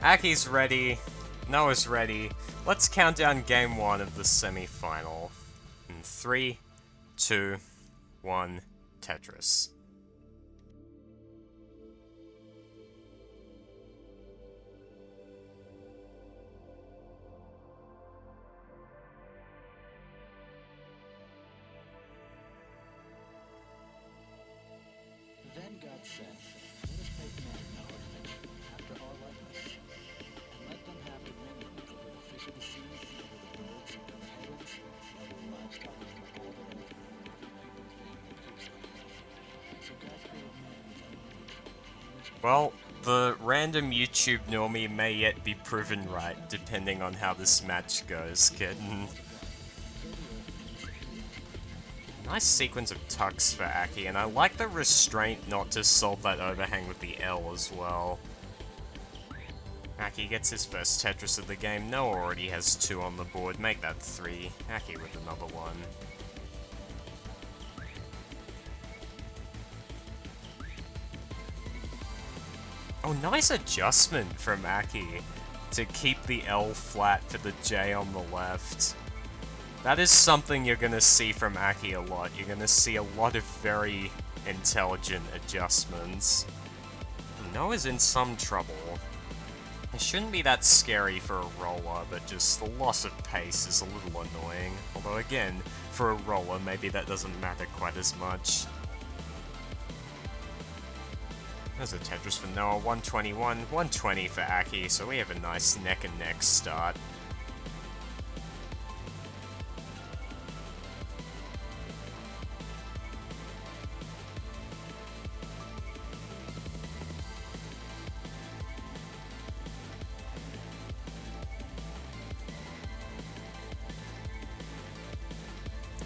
Aki's ready. Noah's ready. Let's count down game 1 of the semi-final. In 3, 2, 1, Tetris. Then God said, "Let us make man in our image, after our likeness, and let them have dominion over the fish of the sea, over the birds of the heavens, over the livestock, and all the earth, and over every creature of the earth." So God created man in his own image. Well, the random YouTube normie may yet be proven right, depending on how this match goes, kitten. Nice sequence of tucks for Aki, and I like the restraint not to solve that overhang with the L as well. Aki gets his first Tetris of the game. Noah already has 2 on the board. Make that 3. Aki with another one. Oh, nice adjustment from Aki to keep the L flat for the J on the left. That is something you're going to see from Aki a lot. You're going to see a lot of very intelligent adjustments. Noah's in some trouble. It shouldn't be that scary for a roller, but just the loss of pace is a little annoying. Although again, for a roller, maybe that doesn't matter quite as much. There's a Tetris for Noah, 121, 120 for Aki, so we have a nice neck and neck start.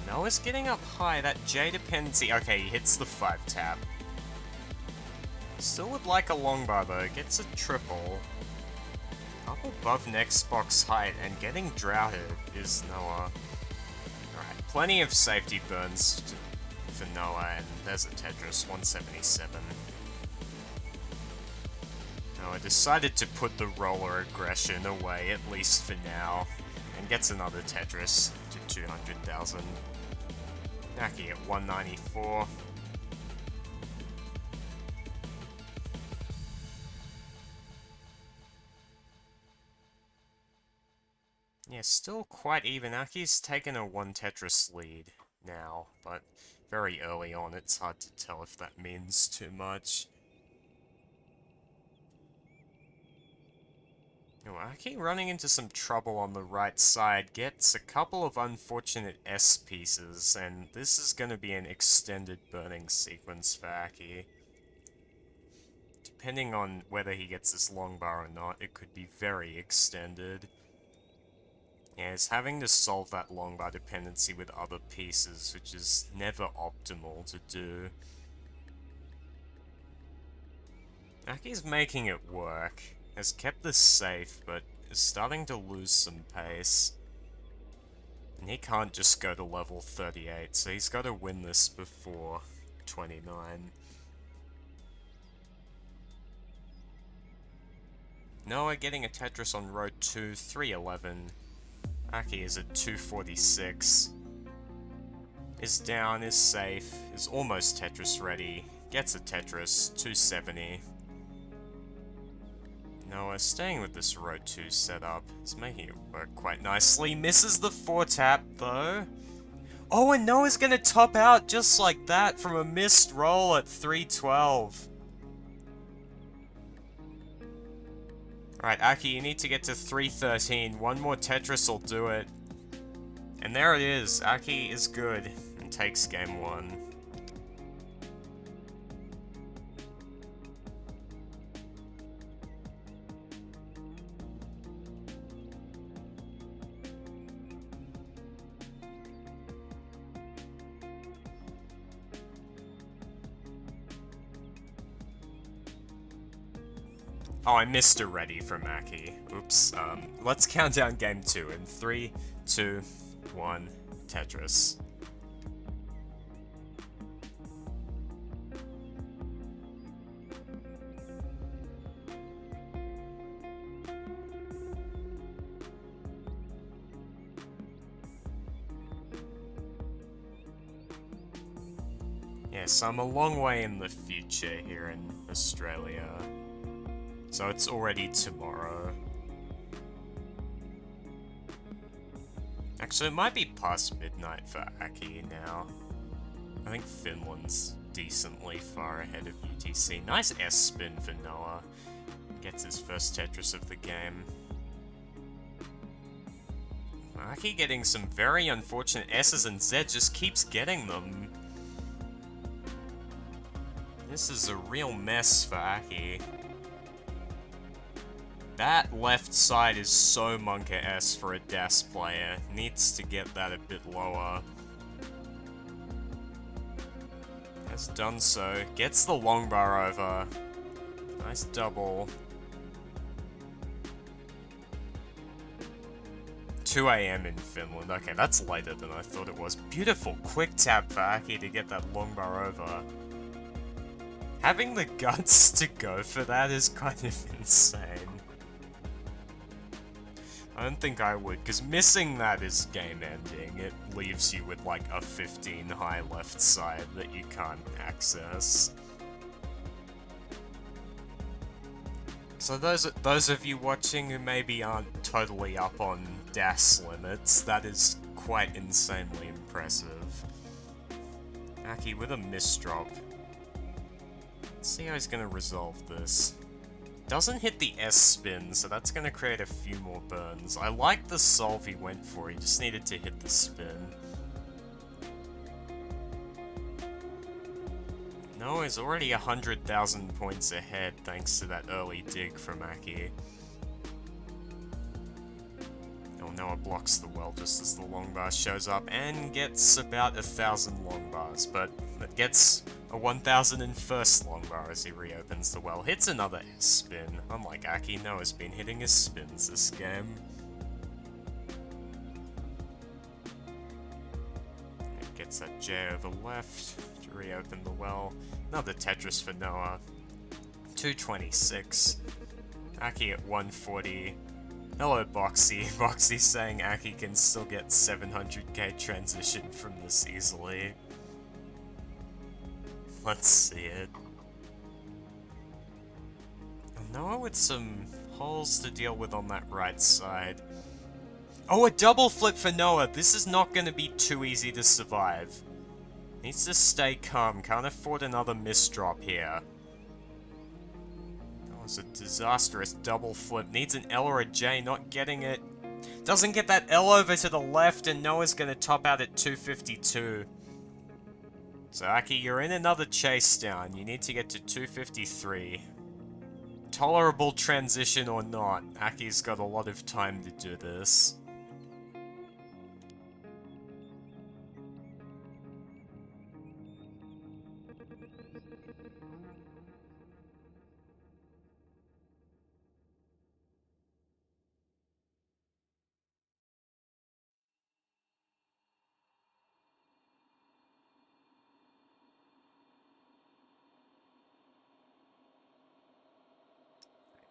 Noah's getting up high, that J dependency. Okay, he hits the 5 tap. Still would like a long bar though, gets a triple. Up above next box height, and getting droughted is Noah. Alright, plenty of safety burns for Noah, and there's a Tetris, 177. Noah decided to put the roller aggression away, at least for now, and gets another Tetris to 200,000. Aki at 194. Yeah, still quite even. Aki's taken a 1 Tetris lead now, but very early on, it's hard to tell if that means too much. Oh, Aki running into some trouble on the right side, gets a couple of unfortunate S pieces, and this is going to be an extended burning sequence for Aki. Depending on whether he gets this long bar or not, it could be very extended. Yeah, he's having to solve that long bar dependency with other pieces, which is never optimal to do. Aki's making it work. Has kept this safe, but is starting to lose some pace. And he can't just go to level 38, so he's got to win this before 29. Noah getting a Tetris on row 2, 311. Aki is at 246. Is down, is safe, is almost Tetris ready. Gets a Tetris, 270. Noah staying with this row 2 setup. Is making it work quite nicely. Misses the 4 tap though. Oh, and Noah's gonna top out just like that from a missed roll at 312. Alright, Aki, you need to get to 313. One more Tetris will do it. And there it is. Aki is good and takes game 1. Oh, I missed a ready from Aki. Oops. Let's count down game 2 in 3, 2, 1, Tetris. Yeah, so I'm a long way in the future here in Australia. So it's already tomorrow. Actually, it might be past midnight for Aki now. I think Finland's decently far ahead of UTC. Nice S-spin for Noah. Gets his first Tetris of the game. Aki getting some very unfortunate S's, and Z just keeps getting them. This is a real mess for Aki. That left side is so Monka S for a DAS player. Needs to get that a bit lower. Has done so. Gets the long bar over. Nice double. 2 AM in Finland. Okay, that's later than I thought it was. Beautiful quick tap for Aki to get that long bar over. Having the guts to go for that is kind of insane. I don't think I would, because missing that is game-ending. It leaves you with like a 15 high left side that you can't access. So those of you watching who maybe aren't totally up on DAS limits, that is quite insanely impressive. Aki with a misdrop. Let's see how he's gonna resolve this. Doesn't hit the S-spin, so that's gonna create a few more burns. I like the solve he went for, he just needed to hit the spin. No, he's already 100,000 points ahead thanks to that early dig from Aki. Oh, Noah blocks the well just as the long bar shows up and gets about 1,000 long bars, but it gets a 1,001st long bar as he reopens the well. Hits another S-spin. Unlike Aki, Noah's been hitting his spins this game. It gets that J over left to reopen the well. Another Tetris for Noah. 226. Aki at 140. Hello, Boxy. Boxy saying Aki can still get 700k transition from this easily. Let's see it. Noah with some holes to deal with on that right side. Oh, a double flip for Noah. This is not going to be too easy to survive. Needs to stay calm. Can't afford another misdrop here. That was a disastrous double flip. Needs an L or a J. Not getting it. Doesn't get that L over to the left, and Noah's going to top out at 252. So, Aki, you're in another Chasedown. You need to get to 253. Tolerable transition or not, Aki's got a lot of time to do this.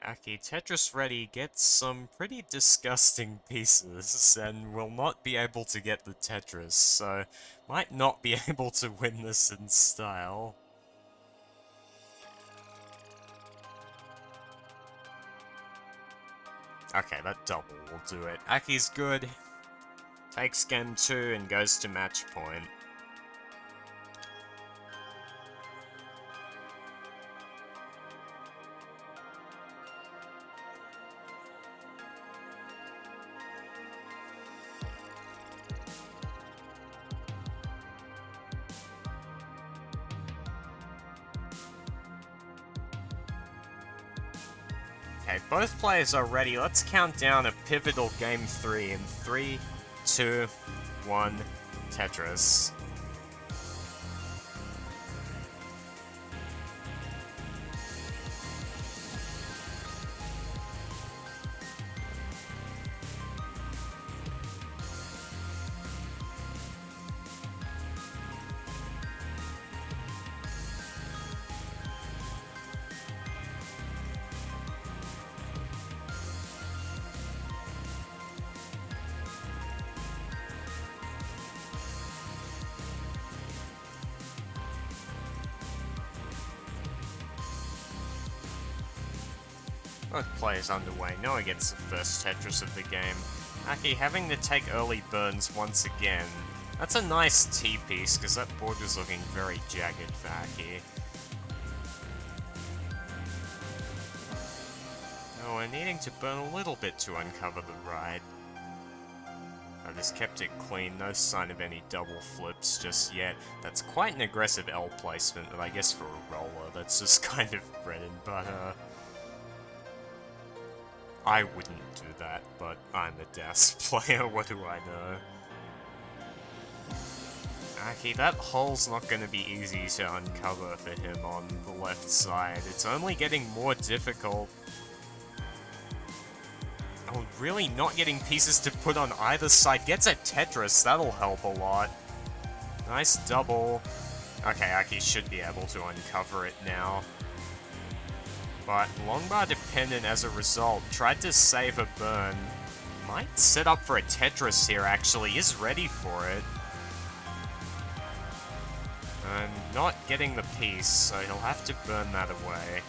Aki, Tetris Ready gets some pretty disgusting pieces and will not be able to get the Tetris, so might not be able to win this in style. Okay, that double will do it. Aki's good. Takes game 2 and goes to match point. Okay, both players are ready. Let's count down a pivotal game 3 in 3, 2, 1, Tetris. Both players underway. Noah gets the first Tetris of the game. Aki having to take early burns once again. That's a nice T-piece, because that board was looking very jagged for Aki. Noah needing to burn a little bit to uncover the ride. I just kept it clean, no sign of any double flips just yet. That's quite an aggressive L placement, but I guess for a roller, that's just kind of bread and butter. I wouldn't do that, but I'm a DAS player, what do I know? Aki, that hole's not going to be easy to uncover for him on the left side. It's only getting more difficult. Oh, really not getting pieces to put on either side. Gets a Tetris, that'll help a lot. Nice double. Okay, Aki should be able to uncover it now. But longbar dependent as a result. Tried to save a burn. Might set up for a Tetris here, actually. Is ready for it. Not getting the piece, so he'll have to burn that away.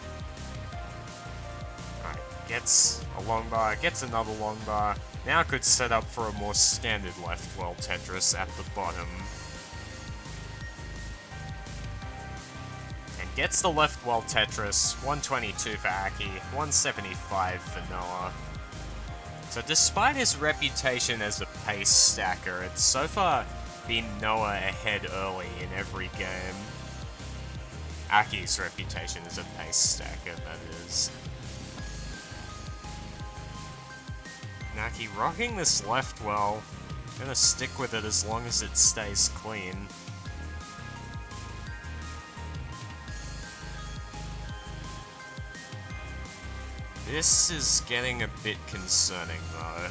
Gets a long bar, gets another long bar. Now could set up for a more standard left well Tetris at the bottom. And gets the left well Tetris, 122 for Aki, 175 for Noah. So despite his reputation as a pace stacker, it's so far been Noah ahead early in every game. Aki's reputation as a pace stacker, that is. Aki rocking this left well. Gonna stick with it as long as it stays clean. This is getting a bit concerning though.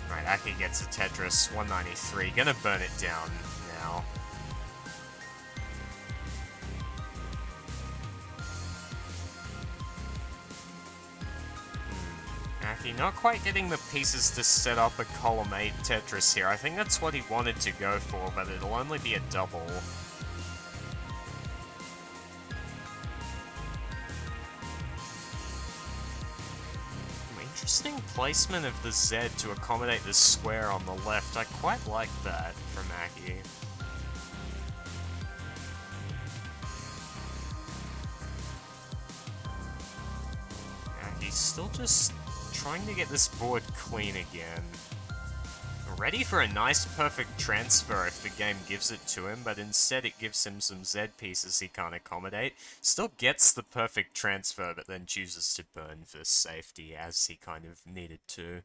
Right, Aki gets a Tetris, 193. Gonna burn it down now. Aki not quite getting the pieces to set up a column 8 Tetris here. I think that's what he wanted to go for, but it'll only be a double. Interesting placement of the Z to accommodate the square on the left. I quite like that from Aki. Aki's still just trying to get this board clean again. Ready for a nice perfect transfer if the game gives it to him, but instead it gives him some Z pieces he can't accommodate. Still gets the perfect transfer, but then chooses to burn for safety as he kind of needed to.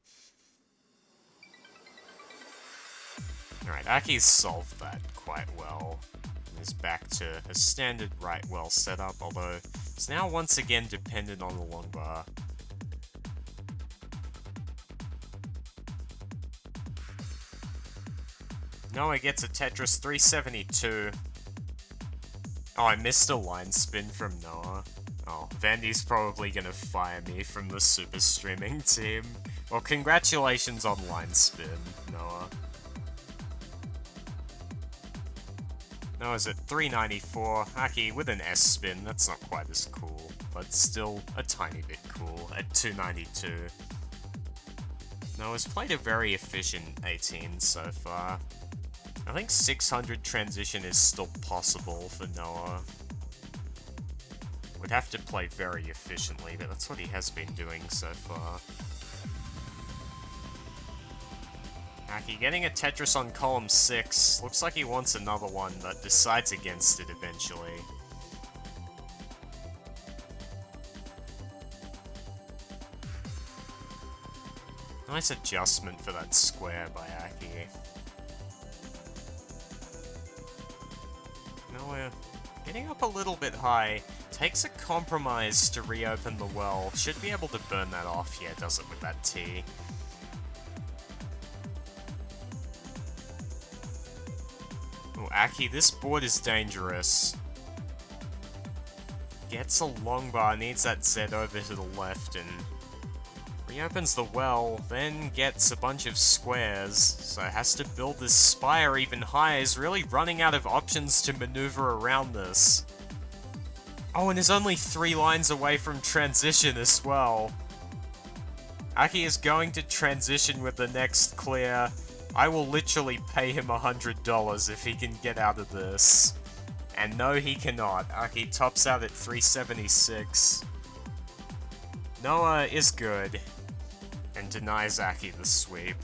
Alright, Aki's solved that quite well. He's back to a standard right well setup, although it's now once again dependent on the long bar. Noah gets a Tetris 372. Oh, I missed a line spin from Noah. Oh, Vandy's probably gonna fire me from the super streaming team. Well, congratulations on line spin, Noah. Noah's at 394. Aki with an S spin, that's not quite as cool, but still a tiny bit cool at 292. Noah's played a very efficient 18 so far. I think 600 transition is still possible for Noah. Would have to play very efficiently, but that's what he has been doing so far. Aki getting a Tetris on column 6. Looks like he wants another one, but decides against it eventually. Nice adjustment for that square by Aki. Noah getting up a little bit high, takes a compromise to reopen the well, should be able to burn that off, yeah, does it with that T. Oh, Aki, this board is dangerous. Gets a long bar, needs that Z over to the left, and reopens the well, then gets a bunch of squares, so has to build this spire even higher, is really running out of options to maneuver around this. Oh, and is only 3 lines away from transition as well. Aki is going to transition with the next clear. I will literally pay him $100 if he can get out of this. And no, he cannot. Aki tops out at 376. Noah is good, and denies Aki the sweep.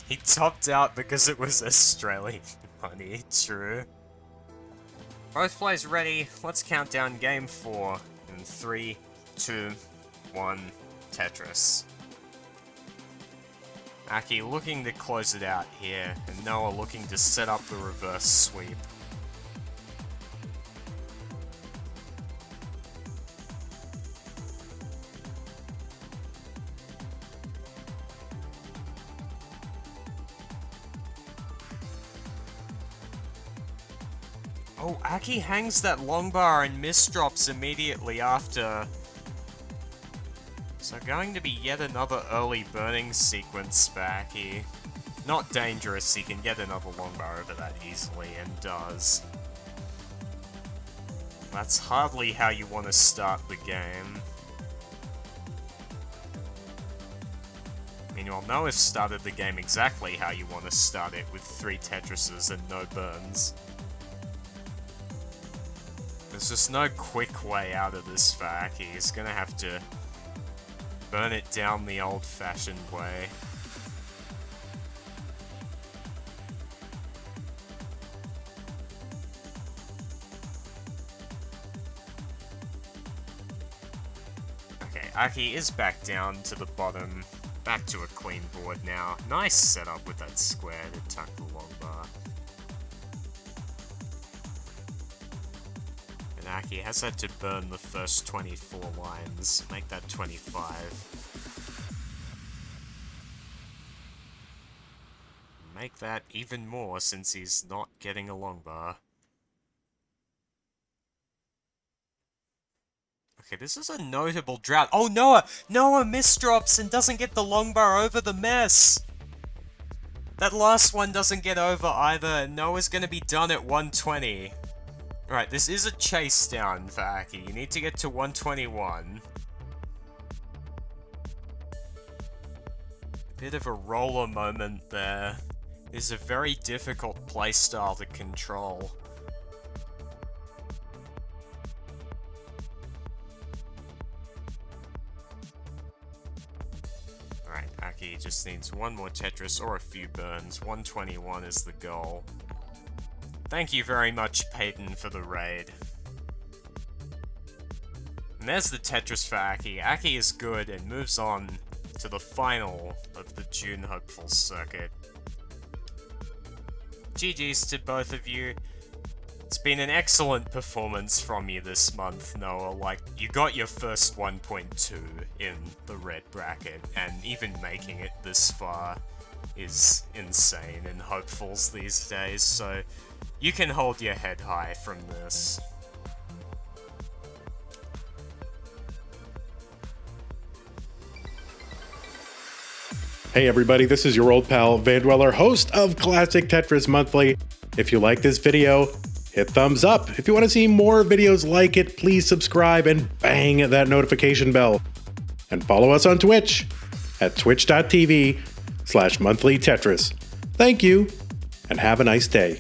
He topped out because it was Australian money, true. Both players ready, let's count down game 4 in 3, 2, 1, Tetris. Aki looking to close it out here, and Noah looking to set up the reverse sweep. Oh, Aki hangs that long bar and misdrops immediately after. So going to be yet another early burning sequence for Aki. Not dangerous, he can get another long bar over that easily, and does. That's hardly how you want to start the game. Meanwhile, Noah started the game exactly how you want to start it, with 3 Tetrises and no burns. There's just no quick way out of this for Aki. He's gonna have to burn it down the old-fashioned way. Okay, Aki is back down to the bottom. Back to a clean board now. Nice setup with that square to tuck the long bar. And Aki has had to burn the first 24 lines, make that 25. Make that even more since he's not getting a long bar. Okay, this is a notable drought. Oh, Noah! Noah misdrops and doesn't get the long bar over the mess! That last one doesn't get over either. Noah's gonna be done at 120. Alright, this is a Chasedown for Aki. You need to get to 121. Bit of a roller moment there. This is a very difficult playstyle to control. Alright, Aki just needs one more Tetris or a few burns. 121 is the goal. Thank you very much, Peyton, for the raid. And there's the Tetris for Aki. Aki is good and moves on to the final of the June Hopeful circuit. GG's to both of you. It's been an excellent performance from you this month, Noah. Like, you got your first 1.2 in the red bracket, and even making it this far is insane in hopefuls these days, so you can hold your head high from this. Hey everybody, this is your old pal Vandweller, host of Classic Tetris Monthly. If you like this video, hit thumbs up. If you want to see more videos like it, please subscribe and bang that notification bell. And follow us on Twitch at twitch.tv/monthlytetris. Thank you, and have a nice day.